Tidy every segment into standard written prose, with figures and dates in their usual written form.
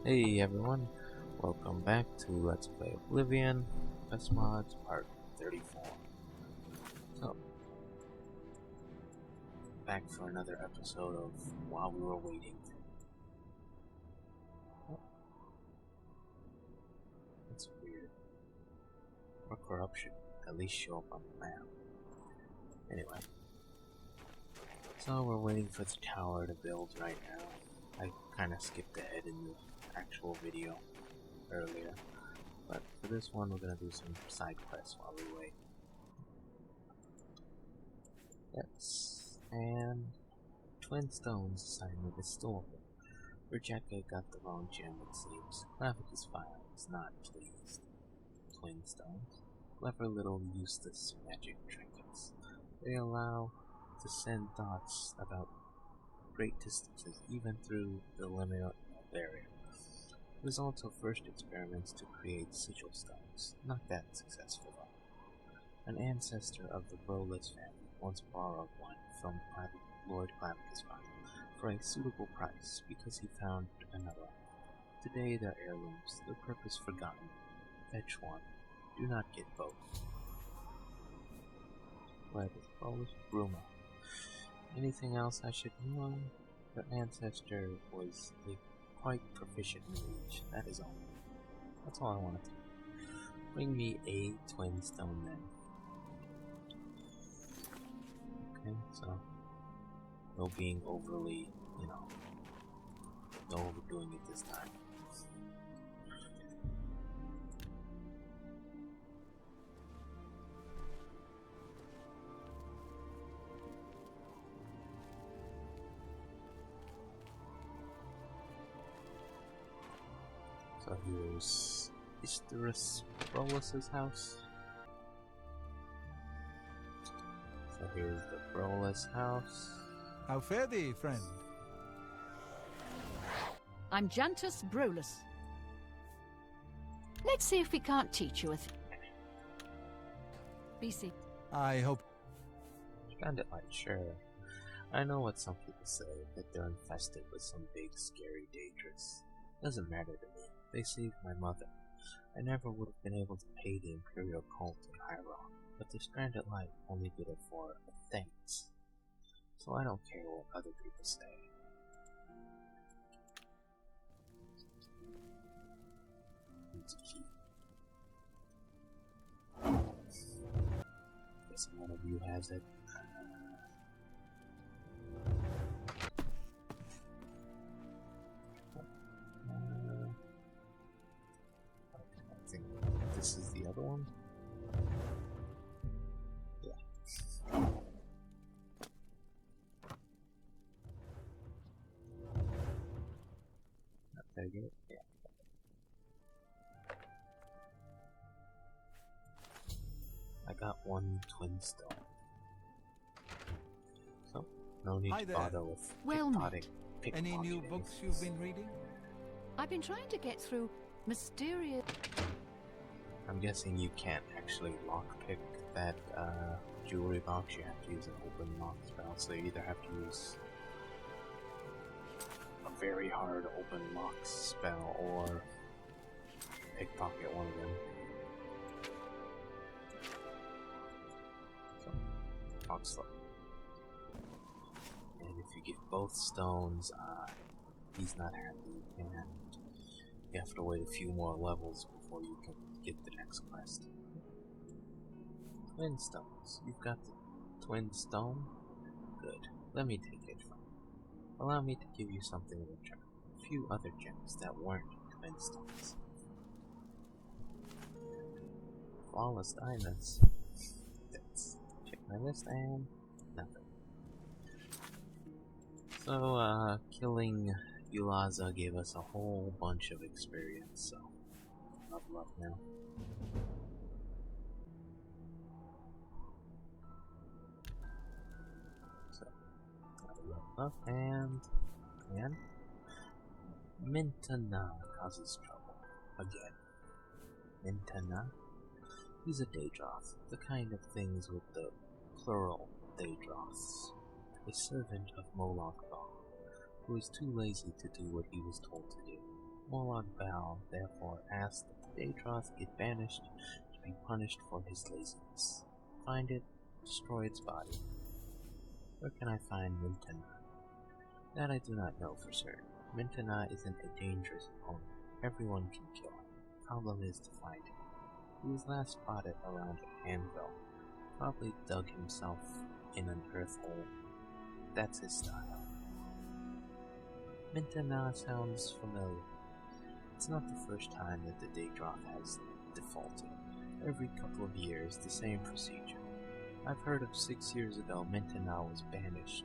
Hey everyone, welcome back to Let's Play Oblivion, Best Mods Part 34. So, back for another episode of While We Were Waiting. Oh, that's weird. Or corruption, at least show up on the map. Anyway, so we're waiting for the tower to build right now. I kinda skipped ahead in the actual video earlier, but for this one we're gonna do some side quests while we wait. Yes, and Twin Stones assignment is still open. Rejecka got the wrong gem, it seems. Clavicus file is not pleased. Twin Stones, clever little useless magic trinkets. They allow to send thoughts about great distances, even through the liminal barrier. Results of first experiments to create sigil stones. Not that successful though. An ancestor of the Brolus family once borrowed one from Lord Clavicus for a suitable price because he found another. Today they're heirlooms, their purpose forgotten. Fetch one. Do not get both. Where is Brolus Bruma? Anything else I should know? Her ancestor was a quite proficient mage, that is all. That's all I wanted to do. Bring me a twin stone then. Okay, so no being overly, no overdoing it this time. So here's Brolus's house. So here's the Brolus house. How fare thee, friend? I'm Jantus Brolus. Let's see if we can't teach you a thing. BC. I hope. Found it like, sure. I know what some people say, that they're infested with some big, scary Daedrus. Doesn't matter to me. They saved my mother. I never would have been able to pay the Imperial cult in Hyrule, but the Stranded Light only did it for thanks. So I don't care what other people say. It's a key. Guess one of you has it. I think this is the other one. Yeah. Did I get it? Yeah. I got one twin stone. So, no need Hi to there. bother with Well pickpocketing. Any new books you've been reading? I've been trying to get through mysterious. I'm guessing you can't actually lockpick that jewelry box. You have to use an open lock spell, so you either have to use a very hard open lock spell or pickpocket one of them. So, box lock. And if you get both stones, he's not happy, and you have to wait a few more levels before you can get the next quest. Twin stones. You've got the twin stone? Good. Let me take it from you. Allow me to give you something in return. A few other gems that weren't twin stones. Flawless diamonds. Let's check my list and nothing. So, killing Ulaza gave us a whole bunch of experience, so level up now. So, level up and Menta Na causes trouble again. Menta Na? He's a Daedroth, the kind of things with the plural Daedroths. A servant of Moloch Ball, who is too lazy to do what he was told to do. Warlock Val therefore asked that the Daedroth get banished to be punished for his laziness. Find it, destroy its body. Where can I find Menta Na? That I do not know for certain. Menta Na isn't a dangerous opponent. Everyone can kill him. Problem is to find him. He was last spotted around an anvil. Probably dug himself in an earth hole. That's his style. Menta Na sounds familiar. It's not the first time that the Daedroth has defaulted. Every couple of years, the same procedure. I've heard of 6 years ago Menta Na was banished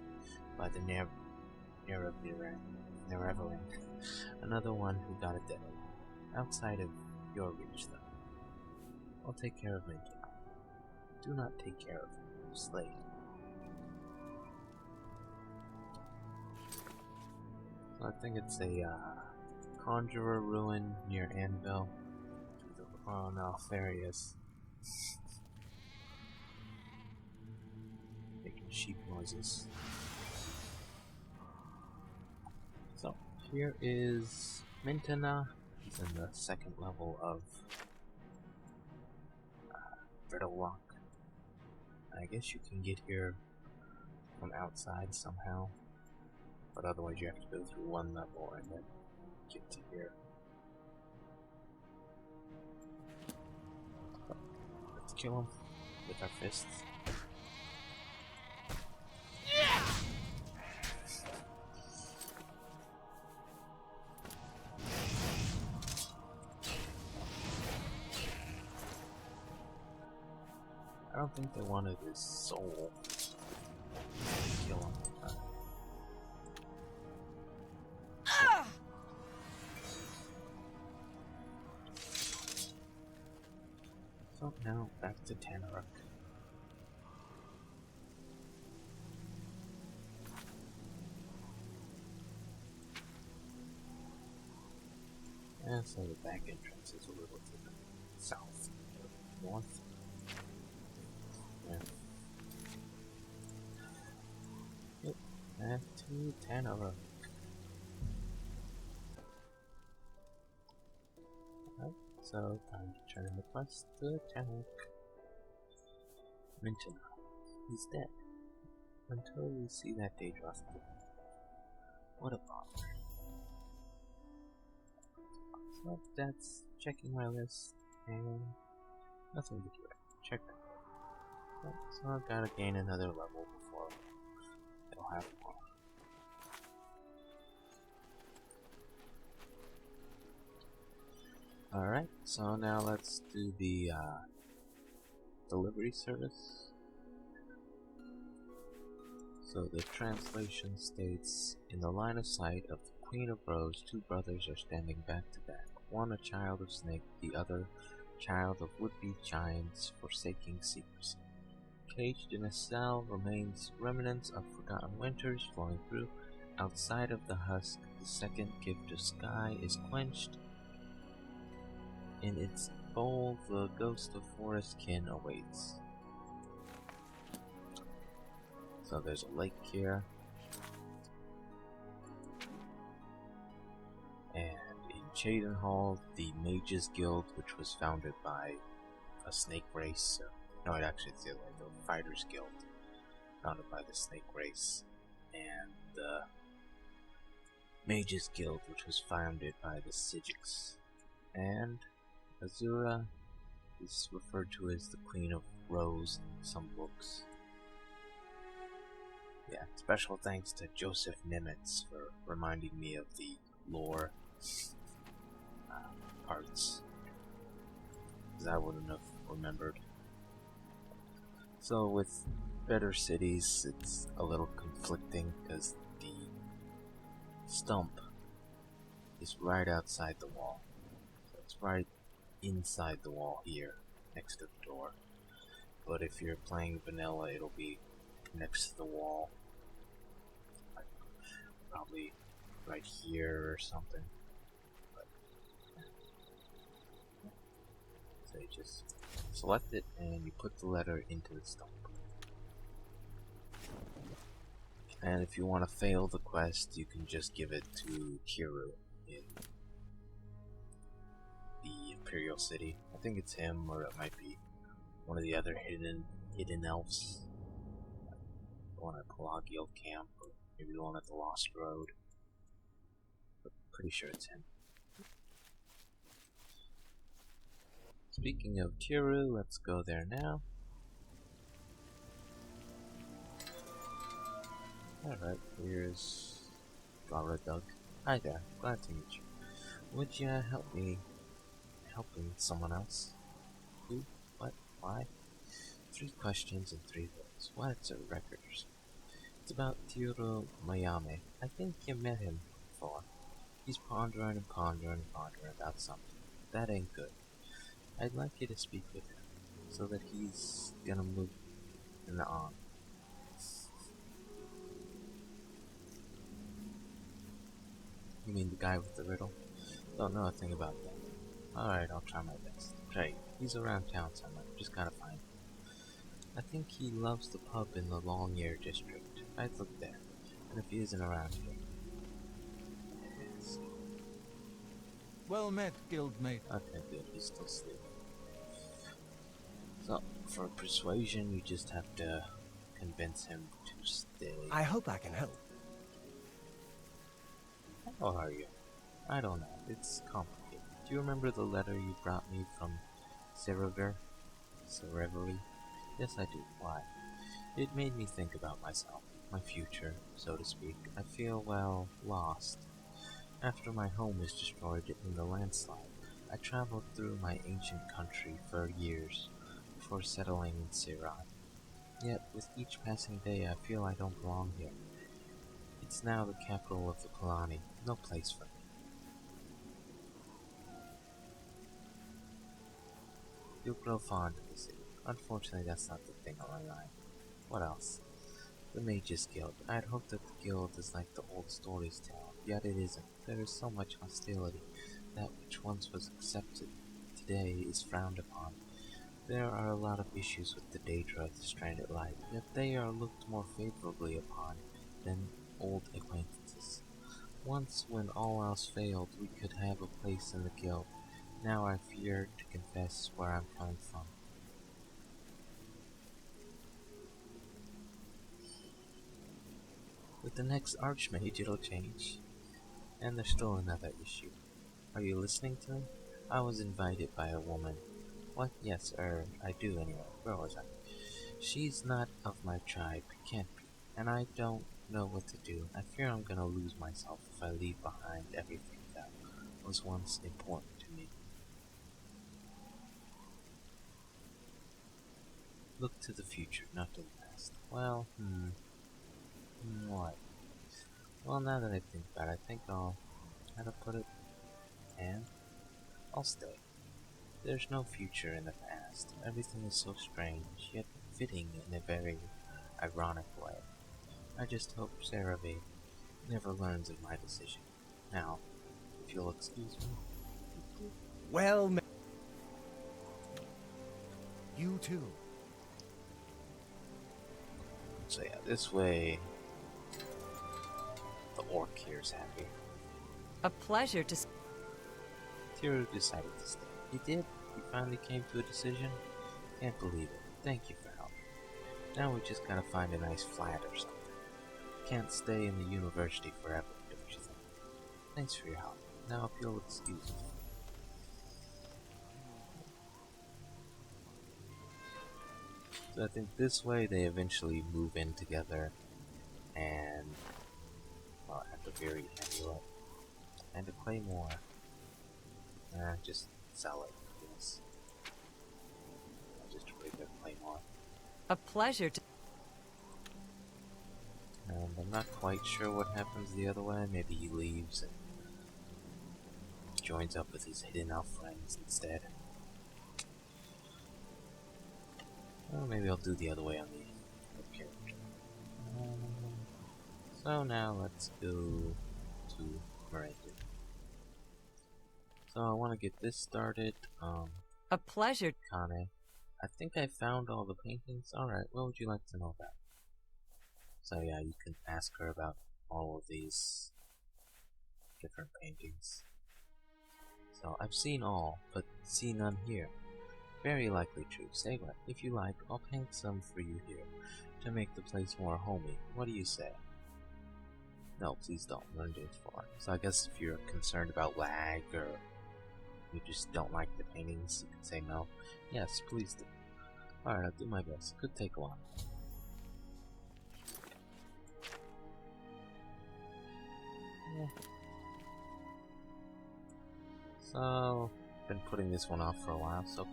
by the Nerevelin, another one who got a deadly. Outside of your reach, though. I'll take care of Menta Na. Do not take care of him. Slay him. So I think it's a conjurer ruin near Anvil. Oh no, there he is. Making sheep noises. So, here is Menta Na. He's in the second level of Riddle Rock. I guess you can get here from outside somehow. But otherwise you have to go through one level and then get to here. Let's kill him with our fists. I don't think they wanted his soul. Kill him. So now back to Tanaruk. And so the back entrance is a little to the south, north. Yeah. Yep, back to Tanaruk. Alright, so time to turn the quest to Tanaruk. Menta Na. He's dead. Until we see that Daedroth again. What a bother. So that's checking my list, and nothing to do. Check that. So I've got to gain another level before they'll have more. Alright, so now let's do the delivery service. So the translation states, in the line of sight of the Queen of Rose, two brothers are standing back to back. One a child of snake, the other child of would-be giants forsaking secrecy. Caged in a cell remains remnants of forgotten winters flowing through. Outside of the husk, the second gift of sky is quenched. In its bowl, the ghost of forest kin awaits. So there's a lake here. And in Cheydinhall, the Mages Guild, which was founded by a snake race. No, it actually is the Fighters Guild, founded by the snake race. And the Mages Guild, which was founded by the Psijics. And Azura is referred to as the Queen of Rose in some books. Yeah, special thanks to Joseph Nimitz for reminding me of the lore parts, because I wouldn't have remembered. So with Better Cities, it's a little conflicting because the stump is right outside the wall. So it's right inside the wall here, next to the door. But if you're playing vanilla, it'll be next to the wall, like probably right here or something. But, yeah. So you just select it and you put the letter into the stump. And if you want to fail the quest, you can just give it to Tyrru in the Imperial City. I think it's him, or it might be one of the other hidden elves. The one at Pelagial Camp, or maybe the one at the Lost Road. But pretty sure it's him. Speaking of Tyrru, let's go there now. Alright, here's Doug. Hi there, glad to meet you. Would you help me helping someone else? Who? What? Why? 3 questions and 3 words. What's a record or something? It's about Tyrru Mayame. I think you met him before. He's pondering and pondering and pondering about something. That ain't good. I'd like you to speak with him, so that he's gonna move in the on. You mean the guy with the riddle? Don't know a thing about that. Alright, I'll try my best. Great, he's around town somewhere, just gotta find him. I think he loves the pub in the Long Ear district. I'd look there, and if he isn't around here. Yes. Well met, guildmate. Okay, good, he's still sleeping. So, for persuasion, you just have to convince him to stay. I hope I can help. How are you? I don't know, it's complicated. Do you remember the letter you brought me from Sirelle? Yes, I do. Why? It made me think about myself, my future, so to speak. I feel, well, lost. After my home was destroyed in the landslide, I traveled through my ancient country for years before settling in Sirelle. Yet, with each passing day, I feel I don't belong here. It's now the capital of the Kanaane, no place for me. You'll grow fond of the city. Unfortunately, that's not the thing on my mind. What else? The Mages Guild. I'd hoped that the guild is like the old stories tell, yet it isn't. There is so much hostility. That which once was accepted today is frowned upon. There are a lot of issues with the Daedra of the Stranded Light, yet they are looked more favorably upon than old acquaintances. Once, when all else failed, we could have a place in the guild. Now I fear to confess where I'm coming from. With the next Archmage, it'll change. And there's still another issue. Are you listening to me? I was invited by a woman. What? Yes, I do anyway. Where was I? She's not of my tribe, can't be, and I don't know what to do. I fear I'm gonna lose myself if I leave behind everything that was once important to me. Look to the future, not to the past. Well, what? Well, now that I think about it, I think how to put it, and I'll stay. There's no future in the past. Everything is so strange, yet fitting in a very ironic way. I just hope Sirelle never learns of my decision. Now, if you'll excuse me. Well met. You too. So yeah, this way the orc here is happy. A pleasure to... Tyrru decided to stay. He did? He finally came to a decision? Can't believe it. Thank you for helping. Now we just gotta find a nice flat or something. Can't stay in the university forever, don't you think? Thanks for your help. Now if you'll excuse me. So I think this way they eventually move in together and, well, at the very amulet. And to play more, just sell it, I guess. Just a regular claymore. A pleasure to... And I'm not quite sure what happens the other way. Maybe he leaves and joins up with his hidden elf friends instead. Or maybe I'll do the other way on the other character. So now let's go to Merendin. So I want to get this started. A pleasure. Kanaane. I think I found all the paintings. Alright, what would you like to know about? So yeah, you can ask her about all of these different paintings. though. I've seen all, but see none here. Very likely true. Say what? If you like, I'll paint some for you here, to make the place more homey. What do you say? No, please don't. Merendin's for. So I guess if you're concerned about lag, or you just don't like the paintings, you can say no. Yes, please do. Alright, I'll do my best. It could take a while. Yeah. So, been putting this one off for a while. So,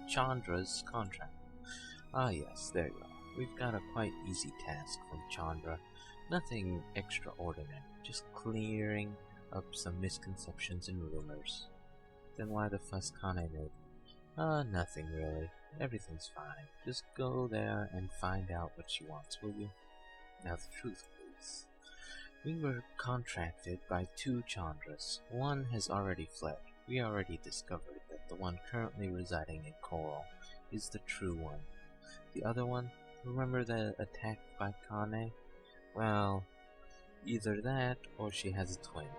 Chandra's contract. Ah yes, there you are. We've got a quite easy task from Chandra. Nothing extraordinary, just clearing up some misconceptions and rumors. Then why the fuss, Kanaane? Nothing really. Everything's fine. Just go there and find out what she wants, will you? Now the truth, please. We were contracted by 2 Chandras. One has already fled. We already discovered that the one currently residing in Coral is the true one. The other one, remember the attack by Kanaane? Well, either that or she has a twin.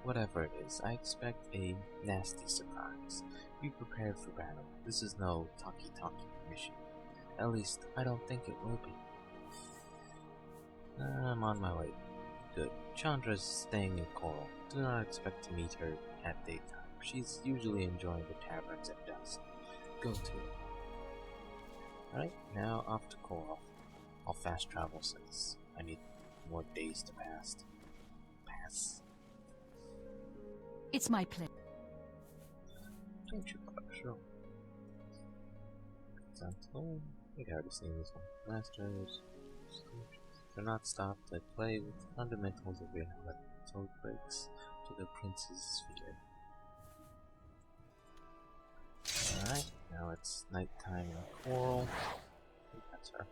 Whatever it is, I expect a nasty surprise. Be prepared for battle. This is no talky-talky mission. At least, I don't think it will be. I'm on my way. Good. Chandra's staying in Coral. Do not expect to meet her at daytime. She's usually enjoying the taverns at dusk. Go to it. Alright, now off to Coral. I'll fast travel since I need more days to pass. It's my pleasure. Don't you sure. Thollorn. I think I already seen this one. Masters. Do not stop to play with the fundamentals of reality. So it breaks to the prince's sphere. Alright, now it's nighttime in Coral. I think that's her.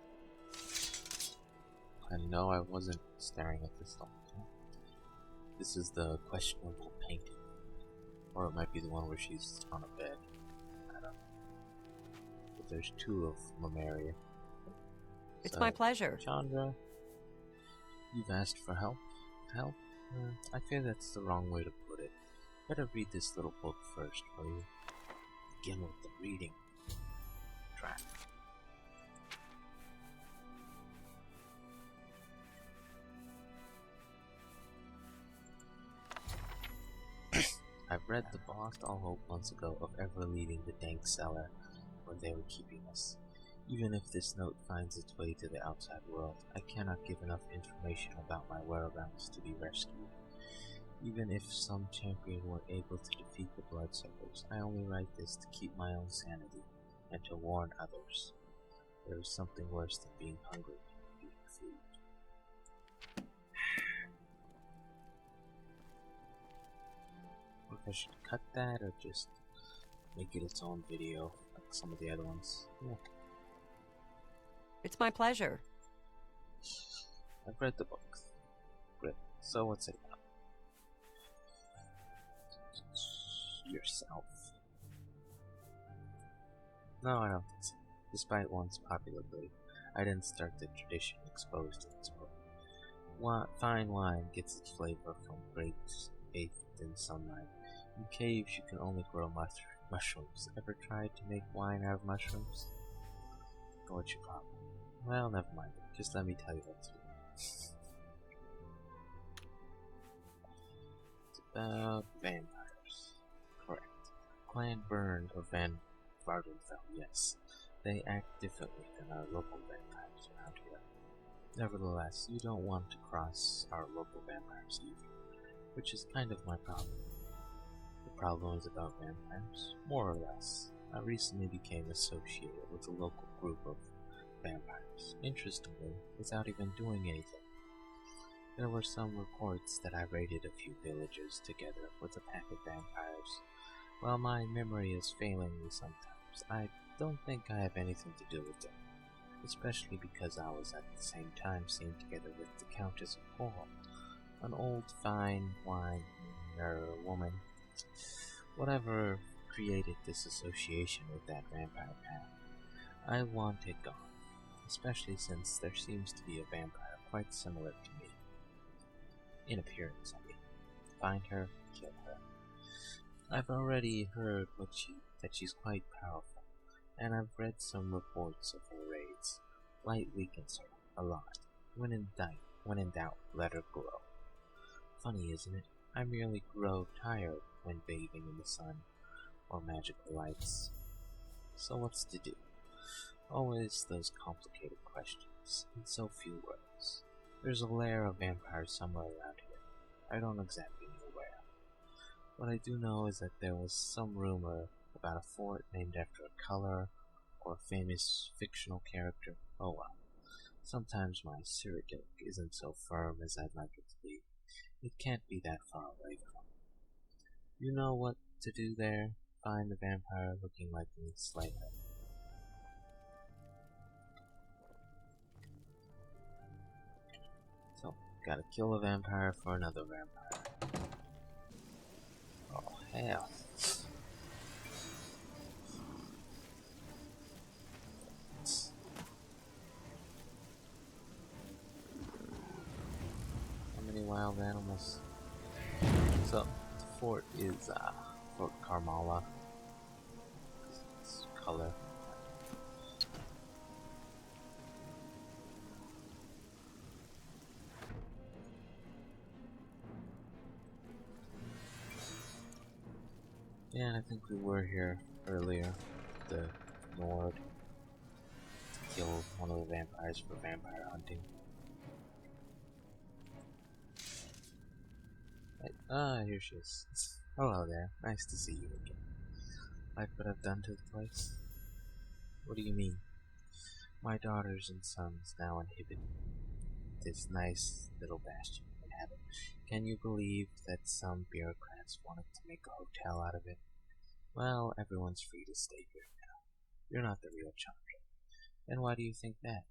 I know I wasn't staring at this the whole time. This is the questionable painting. Or it might be the one where she's on a bed. I don't know. But there's 2 of Lemuria. It's So, my pleasure. Chandra, you've asked for help? Help? I fear that's the wrong way to put it. Better read this little book first, will you? Begin with the reading track. I've read the Lost All Hope months ago of ever leaving the dank cellar where they were keeping us. Even if this note finds its way to the outside world, I cannot give enough information about my whereabouts to be rescued. Even if some champion were able to defeat the Bloodsuckers, I only write this to keep my own sanity, and to warn others. There is something worse than being hungry and eating food. I should cut that or just make it its own video like some of the other ones. Yeah. It's my pleasure. I've read the book. Great. So what's it about? Yourself. No, I don't think so. Despite one's popularity, I didn't start the tradition exposed in this book. Fine wine gets its flavor from grapes baked in sunlight. In caves, you can only grow mushrooms. Ever tried to make wine out of mushrooms? What's your problem? Well, never mind. Just let me tell you what to do. It's about vampires. Correct. Clan Burned of Van Vardenfell, yes. They act differently than our local vampires around here. Nevertheless, you don't want to cross our local vampires either, which is kind of my problem. The problem is about vampires, more or less. I recently became associated with a local group of vampires, interestingly, without even doing anything. There were some reports that I raided a few villages together with a pack of vampires. While my memory is failing me sometimes, I don't think I have anything to do with them, especially because I was at the same time seen together with the Countess of Coral, an old fine wine woman. Whatever created this association with that vampire pack, I want it gone, especially since there seems to be a vampire quite similar to me. In appearance, I mean. Find her, kill her. I've already heard that she's quite powerful, and I've read some reports of her raids. Light weakens her a lot. When in doubt, let her grow. Funny, isn't it? I merely grow tired when bathing in the sun or magical lights. So what's to do? Always those complicated questions, in so few words. There's a lair of vampires somewhere around here. I don't exactly know where. What I do know is that there was some rumor about a fort named after a color or a famous fictional character. Oh well. Sometimes my Cyrodiil isn't so firm as I'd like it to be. It can't be that far away from me. You know what to do there? Find the vampire looking like me, slay her. So, gotta kill a vampire for another vampire. Oh, hell. How many wild animals? So, the fort is, Fort Carmala. It's color. Yeah, and I think we were here earlier, the Nord, to kill one of the vampires for vampire hunting. Here she is. Hello there, nice to see you again. Like what I've done to the place? What do you mean? My daughters and sons now inhabit this nice little bastion we inhabit. Can you believe that some bureaucrats wanted to make a hotel out of it? Well, everyone's free to stay here now. You're not the real Chandra. And why do you think that?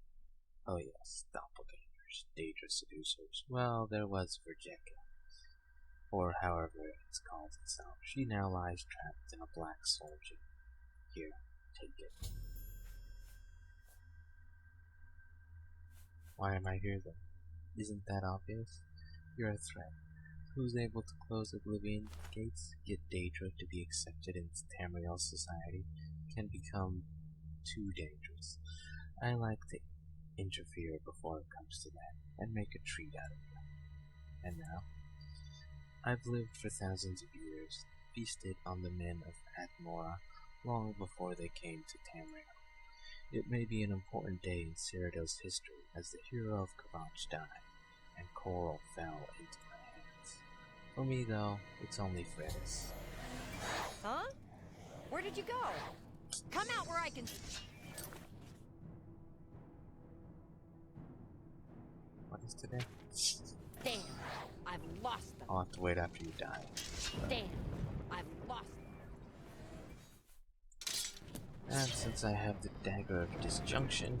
Oh yes, doppelgangers, dangerous seducers. Well, there was Virgica, or however it's called itself. She now lies trapped in a black soldier. Here, take it. Why am I here then? Isn't that obvious? You're a threat. Who's able to close Oblivion gates, get Daedra to be accepted into Tamriel's society, can become too dangerous. I like to interfere before it comes to that, and make a treat out of you. And now? I've lived for thousands of years, feasted on the men of Atmora long before they came to Tamriel. It may be an important day in Cyrodiil's history as the hero of Kavach died, and Coral fell into my hands. For me, though, it's only Fredis. Huh? Where did you go? Come out where I can... What is today? Damn, I've lost them. I'll have to wait after you die. Damn, I've lost them. And since I have the Dagger of Disjunction...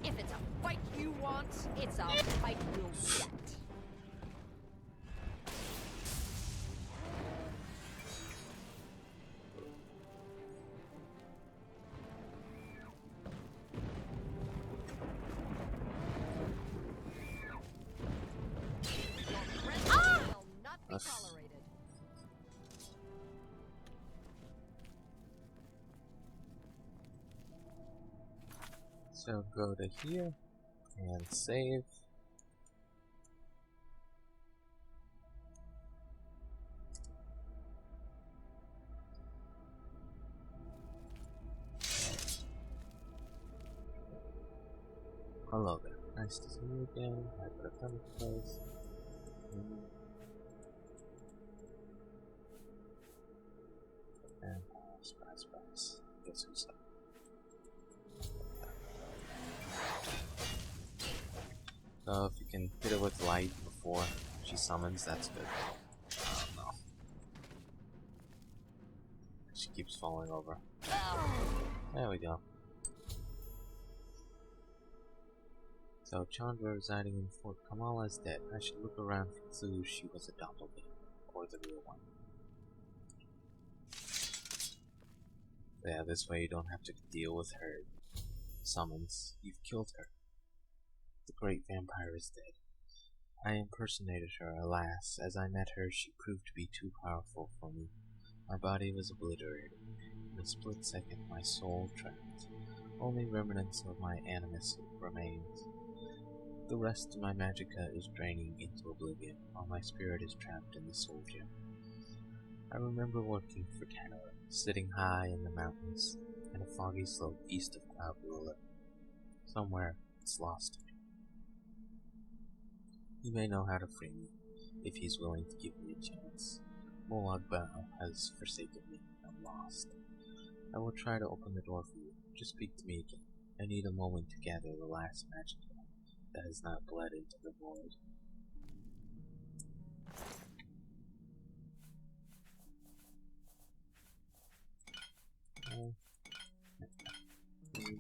If it's a fight you want, it's a fight you'll get. Tolerated. So go to here and save. Hello there. Nice to see you again. I put a friendly place. And surprise. Guess who's up? So if you can hit her with light before she summons, that's good. No. She keeps falling over. There we go. So Chandra residing in Fort Carmala is dead. I should look around for clues she was a doppelganger, or the real one. Yeah, this way you don't have to deal with her summons. You've killed her. The great vampire is dead. I impersonated her, alas. As I met her, she proved to be too powerful for me. My body was obliterated. In a split second, my soul trapped. Only remnants of my animus remains. The rest of my magicka is draining into oblivion, while my spirit is trapped in the soul gem. I remember working for Tyrru, sitting high in the mountains, in a foggy slope east of Cloud Ruler. Somewhere it's lost to me. He may know how to free me, if he's willing to give me a chance. Molag Bal has forsaken me. I'm lost. I will try to open the door for you. Just speak to me again. I need a moment to gather the last magicka that has not bled into the void.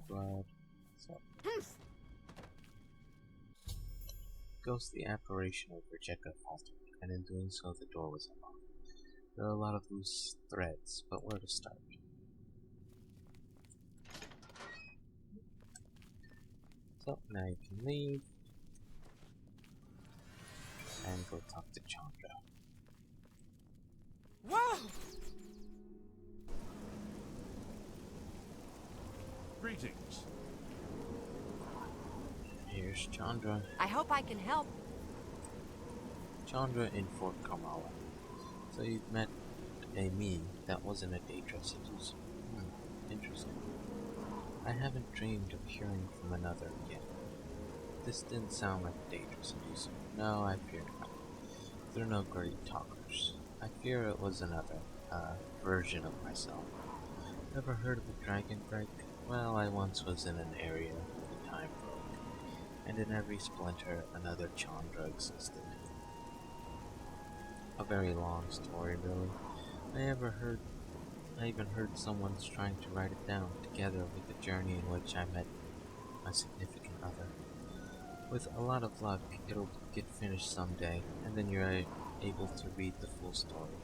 Blood. So. Ghostly apparition of Rebecca faltered, and in doing so the door was unlocked. There are a lot of loose threads, but where to start? So now you can leave and go talk to Chandra. Whoa! Greetings. Here's Chandra. I hope I can help. Chandra in Fort Carmala. So you've met a me that wasn't a Daedra seducer. Interesting. I haven't dreamed of hearing from another again. This didn't sound like a Daedra seducer. No, I feared not. They're no great talkers. I fear it was another, version of myself. Ever heard of a dragon break? Well, I once was in an area where the time broke, and in every splinter another Chandra existed. A very long story, really. I even heard someone's trying to write it down, together with the journey in which I met my significant other. With a lot of luck, it'll get finished someday, and then you're able to read the full story.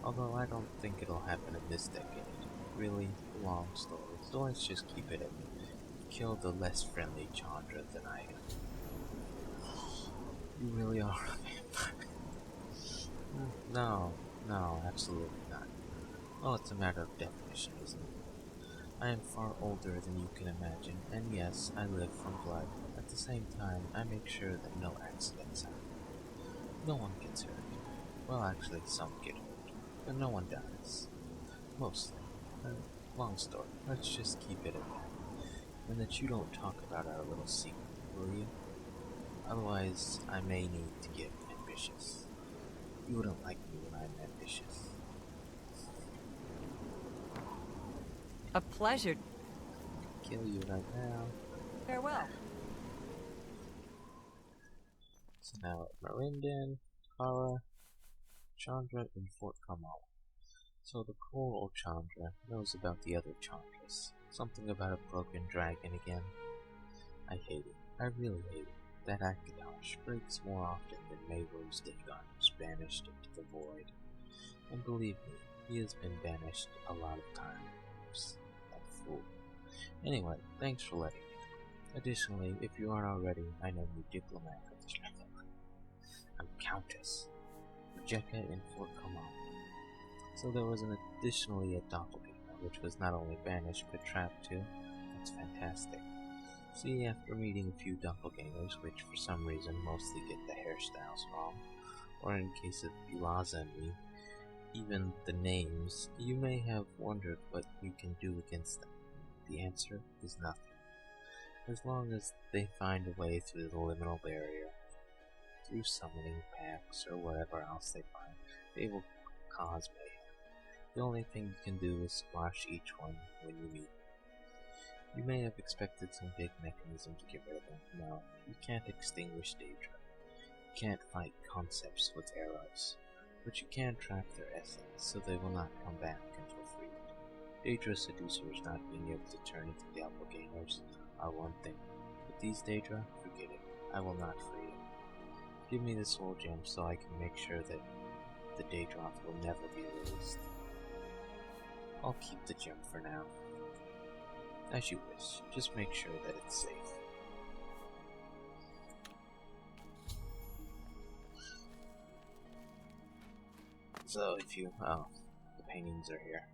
Although I don't think it'll happen in this decade. Really long story, so let's just keep it at kill the less friendly Chandra than I am. You really are a vampire. No, absolutely not. Well, it's a matter of definition, isn't it? I am far older than you can imagine, and yes, I live from blood. At the same time, I make sure that no accidents happen. No one gets hurt. Well, actually, some get hurt, but no one dies. Mostly. Long story. Let's just keep it at that. And that you don't talk about our little secret, will you? Otherwise, I may need to get ambitious. You wouldn't like me when I'm ambitious. A pleasure. Kill you right now. Farewell. So now Merendin, Kara, Chandra, in Fort Carmala. So the poor old Chandra knows about the other Chandras. Something about a broken dragon again. I hate it. I really hate it. That Akatosh breaks more often than Mayro's Dagon was banished into the void. And believe me, he has been banished a lot of times. That fool. Anyway, thanks for letting me know. Additionally, if you aren't already, I know you diplomat of the Shrek. I'm Countess. Rebecca in Fort Carmala. So there was additionally a doppelganger, which was not only banished but trapped too. That's fantastic. See, after meeting a few doppelgangers, which for some reason mostly get the hairstyles wrong, or in case of Elaza and me, even the names, you may have wondered what you can do against them. The answer is nothing. As long as they find a way through the liminal barrier, through summoning packs or whatever else they find, they will cause mayhem. The only thing you can do is squash each one when you meet them. You may have expected some big mechanism to get rid of them. No, you can't extinguish Daedra. You can't fight concepts with arrows. But you can trap their essence, so they will not come back until freed. Daedra seducers not being able to turn into doppelgangers are one thing, but these Daedra, forget it. I will not free them. Give me the soul gem so I can make sure that the Daedra will never be released. I'll keep the gem for now. As you wish, just make sure that it's safe. So if you, paintings are here.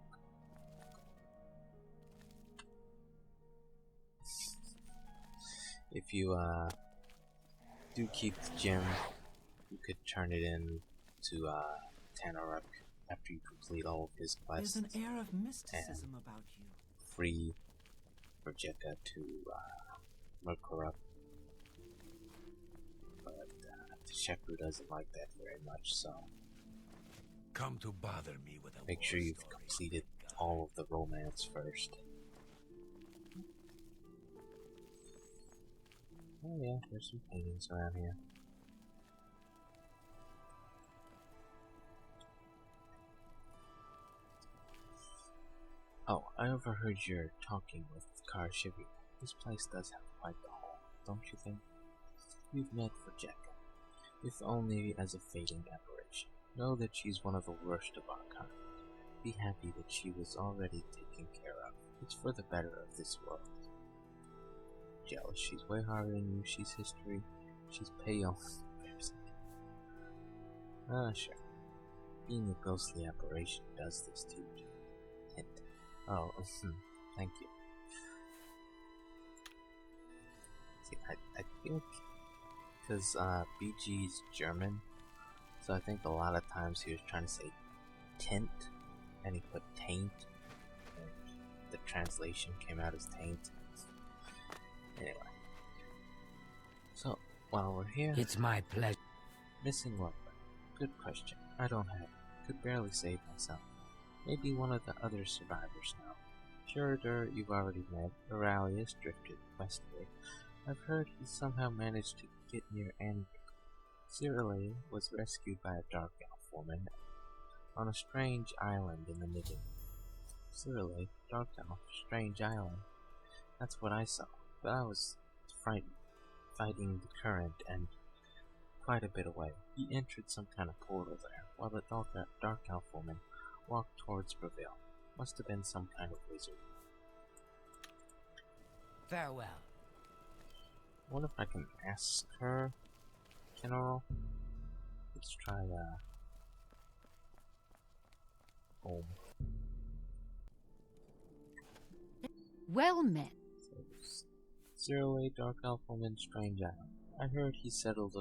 If you do keep the gem, you could turn it in to Tanaruk after you complete all of his quests. There's an air of mysticism about you. Free Rojeka to Merkurup. But the Shekru doesn't like that very much, so Come to bother me with a make sure war you've story, completed guy. all of the romance first. Oh yeah, there's some paintings around here. Oh, I overheard you're talking with Karashivi. This place does have quite the haul, don't you think? You've met for Jekka, if only as a fading apparition. Know that she's one of the worst of our kind. Be happy that she was already taken care of. It's for the better of this world. Jealous, she's way harder than you. She's history. She's pale. Sure. Being a ghostly apparition does this to you. Hint. Oh, thank you. See, I think because BG's German, so I think a lot of times he was trying to say tint, and he put taint, and the translation came out as taint. Anyway, so while we're here, It's my pleasure. missing what? Good question. I don't have it. Could barely save myself. Maybe one of the other survivors now. Curator, you've already met. Aurelius drifted westward. I've heard he somehow managed to get near Anvik. Sirelle was rescued by a dark elf woman on a strange island in the Nidin. Sirelle, dark elf, strange island. That's what I saw, but I was frightened, fighting the current and quite a bit away. He entered some kind of portal there, while the dark elf woman walked towards Breville. Must have been some kind of wizard. Farewell. I wonder if I can ask her, Keneriel. Let's try, home. Well met. Zero-A Dark Elf Woman, Strange Island. I heard he settled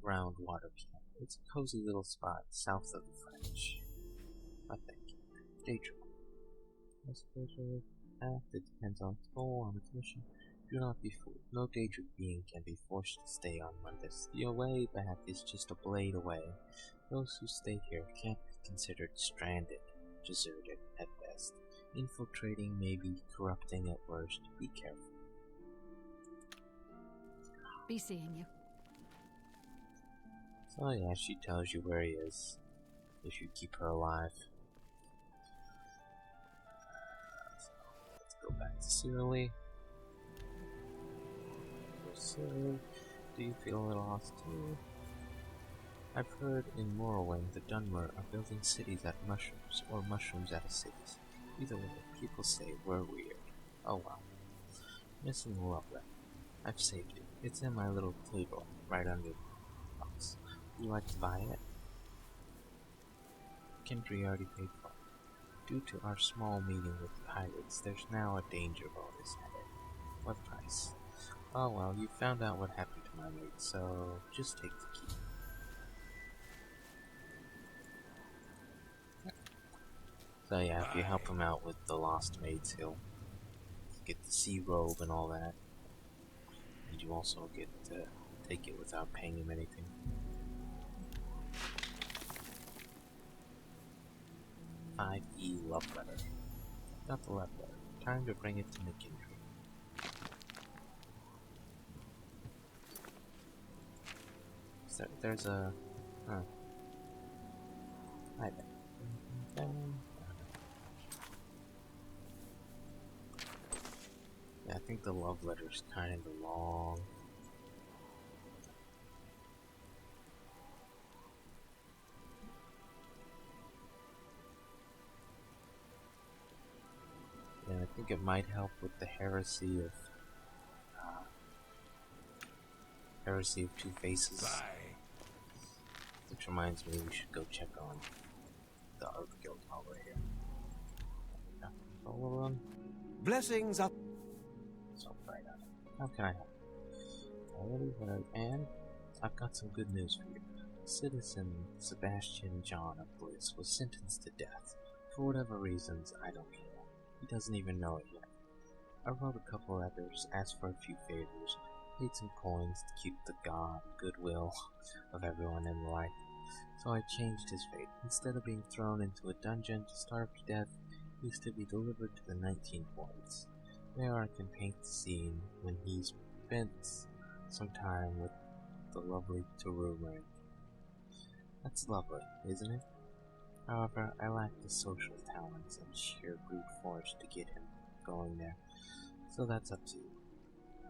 around Waterkeep. It's a cozy little spot south of the French. I think. Daydream. It depends on its goal, on its mission. Do not be fooled. No daydream being can be forced to stay on Mundus. The way back is just a blade away. Those who stay here can't be considered stranded, deserted at best. Infiltrating, maybe corrupting at worst. Be careful. Be seeing you. So yeah, she tells you where he is, if you keep her alive. So, let's go back to Sirelle. Sirelle, do you feel a little lost too? I've heard in Morrowind the Dunmer are building cities out of mushrooms, or mushrooms out of cities. Either way, people say we're weird. Oh well. Missing the love letter. I've saved it. It's in my little table, right under the box. Would you like to buy it? Kendry already paid for it. Due to our small meeting with the pirates, there's now a danger bonus added. What price? Oh well, you found out what happened to my mate, so just take the key. So yeah, if you help him out with the lost mates, he'll get the sea robe and all that. And you also get to take it without paying him anything. E love letter. Got the love letter. Time to bring it to McKindry. So there's a... Huh. Hi there. Yeah, I think the love letter's kind of long. Yeah, I think it might help with the heresy of Two Faces. Bye. Which reminds me, we should go check on the Art Guild while we're here. Thollorn? Blessings up. So bright on it. How can I help? Already heard, and I've got some good news for you. Citizen Sebastian John of Bliss was sentenced to death. For whatever reasons, I don't care. He doesn't even know it yet. I wrote a couple letters, asked for a few favors, paid some coins to keep the goodwill of everyone in life. So I changed his fate. Instead of being thrown into a dungeon to starve to death, he is to be delivered to the 19 points. There I can paint the scene when he spent some time with the lovely Tyrru. That's lovely, isn't it? However, I lack the social talents and sheer brute force to get him going there, so that's up to you.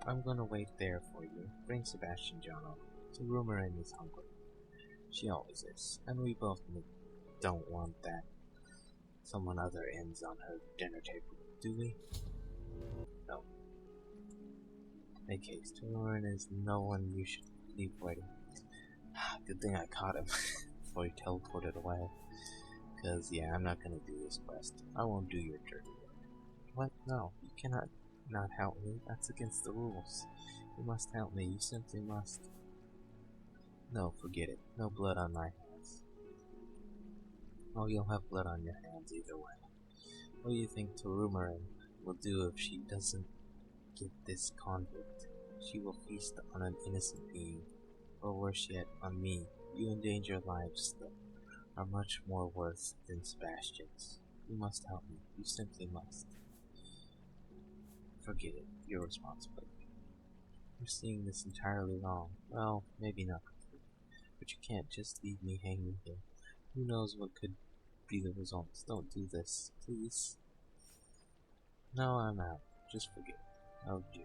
I'm gonna wait there for you. Bring Sebastian John over. Tyrru is hungry. She always is, and we both don't want that someone other ends on her dinner table, do we? No. In any case, Tyrru is no one you should leave waiting. Good thing I caught him before he teleported away. Cause yeah, I'm not gonna do this quest. I won't do your dirty work. What? No, you cannot not help me. That's against the rules. You must help me. You simply must. No, forget it. No blood on my hands. Oh, you'll have blood on your hands either way. What do you think Tyrru will do if she doesn't get this convict? She will feast on an innocent being. Or worse yet, on me. You endanger lives that are much more worth than Sebastian's. You must help me. You simply must. Forget it. Your responsibility. You're seeing this entirely wrong. Well, maybe not completely. But you can't just leave me hanging here. Who knows what could be the results. Don't do this. Please. No, I'm out. Just forget it. Oh dear.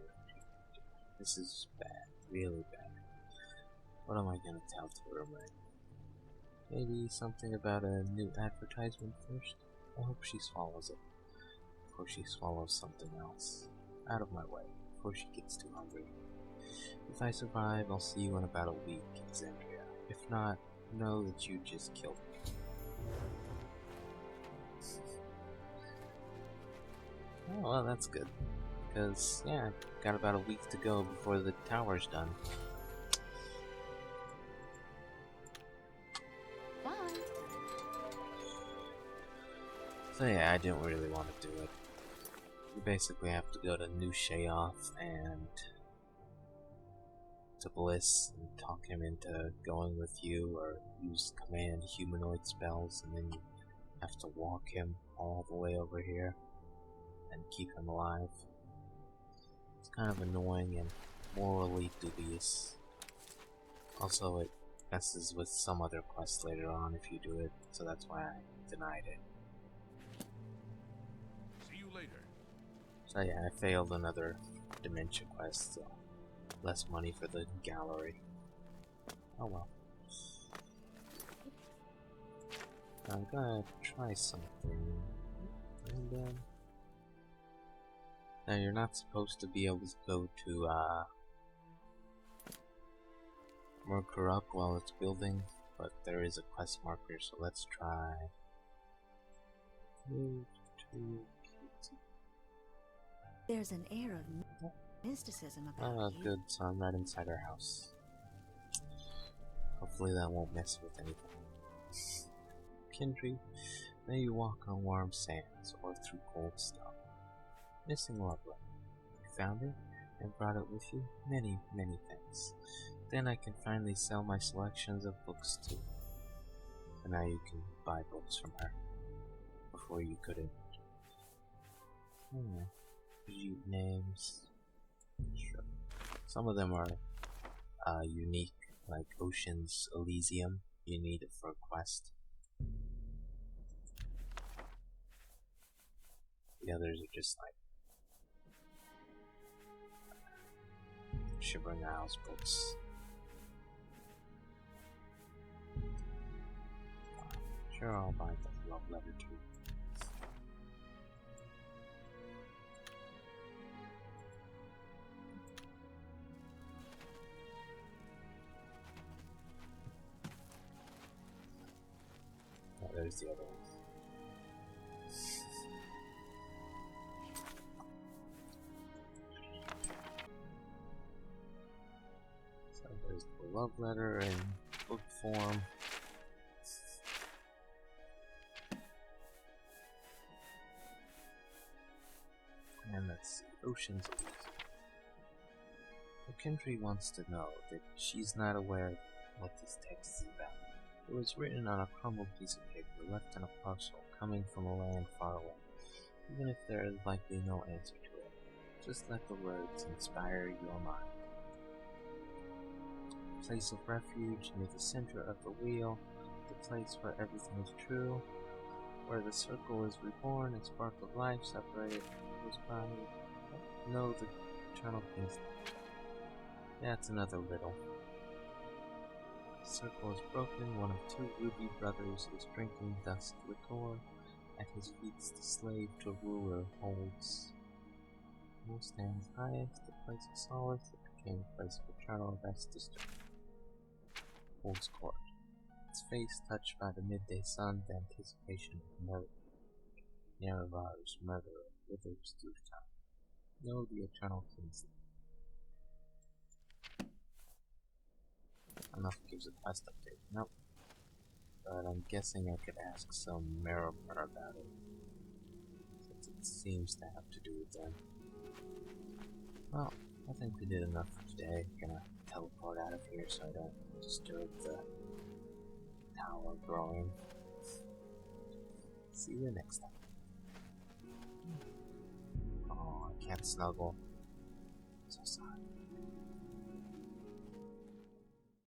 This is bad. Really bad. What am I gonna tell Tyrru? Maybe something about a new advertisement first? I hope she swallows it. Before she swallows something else. Out of my way. Before she gets too hungry. If I survive, I'll see you in about a week in Zendria. If not, know that you just killed me. Oh, well, that's good. Because, yeah, got about a week to go before the tower's done. So yeah, I didn't really want to do it. You basically have to go to New Sheoth and to Bliss and talk him into going with you, or use command humanoid spells, and then you have to walk him all the way over here and keep him alive. It's kind of annoying and morally dubious. Also, it messes with some other quests later on if you do it, so that's why I denied it. See you later. So yeah, I failed another dementia quest, so less money for the gallery. Oh well. I'm gonna try something. And now you're not supposed to be able to go to more corrupt while it's building, but there is a quest marker, so let's try. Move to There's an air of mysticism about oh, you. good, so I'm right inside our house. Hopefully that won't mess with anything. Kindred, may you walk on warm sands or through cold stone. Missing loved one. You found it and brought it with you? Many, many thanks. Then I can finally sell my selections of books too. So now you can buy books from her. Before you couldn't. Cute names. Sure. Some of them are unique, like Ocean's Elysium. You need it for a quest. The others are just like Shivering Isles books. Sure, I'll buy the love letter too. Oh, there's the other one. a love letter in book form. And let's see, Ocean's Elysium. The country wants to know that she's not aware of what this text is about. It was written on a crumbled piece of paper left in a parcel coming from a land far away, even if there is likely no answer to it. Just let the words inspire your mind. The place of refuge near the center of the wheel, the place where everything is true, where the circle is reborn and spark of life separated was by know the eternal king's. That's another riddle. The circle is broken. One of two ruby brothers is drinking dusk liquor. At his feet the slave to ruler holds. Who stands highest, the place of solace, it became a place of eternal rest disturbed. Holds court. Its face touched by the midday sun, the anticipation of murder. Nerevar's murderer withers through time. Know the eternal king's. I don't know if it gives a quest update. Nope. But I'm guessing I could ask some Merendin about it, since it seems to have to do with them. Well, I think we did enough for today. I'm gonna teleport out of here so I don't disturb the tower growing. See you next time. Oh, I can't snuggle. So sorry.